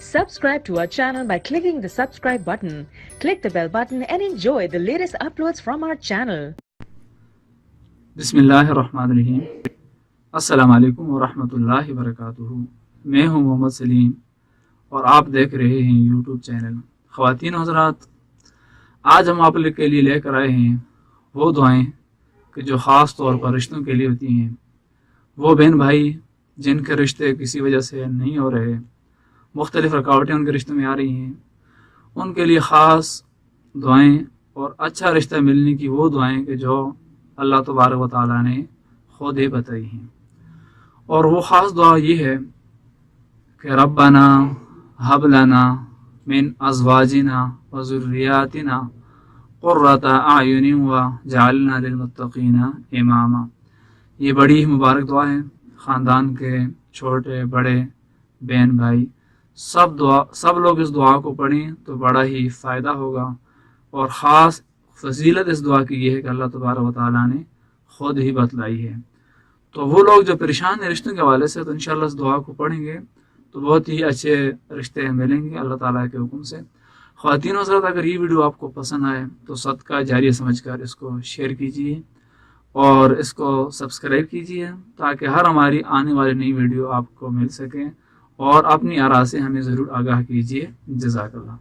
Subscribe to our channel by clicking the subscribe button. Click the bell button and enjoy the latest uploads from our channel. बिस्मिल्लाहिर्रहमानिर्रहीम। अस्सलाम वालेकुम वरहमतुल्लाहि वबरकातुहू। मैं हूं मोहम्मद सलीम और आप देख रहे हैं यूट्यूब चैनल ख़वातीन और हज़रात। आज हम आप लोग के लिए लेकर आए हैं वो दुआएं कि जो ख़ास तौर पर रिश्तों के लिए होती हैं। वो बहन भाई जिनके रिश्ते किसी वजह से नहीं हो रहे, मुख्तलिफ़ रुकावटें उनके रिश्तों में आ रही हैं, उनके लिए ख़ास दुआएं और अच्छा रिश्ता मिलने की वो दुआएं कि जो अल्लाह तबारक व तआला ने खुद ही बताई हैं। और वो ख़ास दुआ ये है कि रब्बना हब लना मिन अज़वाजिना व ज़ुर्रियातिना क़ुर्रता अयुनिन व जअलना लिलमुत्तक़ीना इमामा। ये बड़ी ही मुबारक दुआ है। ख़ानदान के छोटे बड़े बहन भाई सब लोग इस दुआ को पढ़ें तो बड़ा ही फ़ायदा होगा। और ख़ास फजीलत इस दुआ की ये है कि अल्लाह तबारक व तआला ने खुद ही बतलाई है। तो वो लोग जो परेशान हैं रिश्तों के हवाले से, तो इंशाअल्लाह इस दुआ को पढ़ेंगे तो बहुत ही अच्छे रिश्ते मिलेंगे अल्लाह ताला के हुक्म से। ख़वातीन और हज़रात, अगर ये वीडियो आपको पसंद आए तो सदका जारिया समझकर इसको शेयर कीजिए और इसको सब्सक्राइब कीजिए ताकि हर हमारी आने वाली नई वीडियो आपको मिल सके। और अपनी आरा से हमें ज़रूर आगाह कीजिए। जज़ाकल्लाह।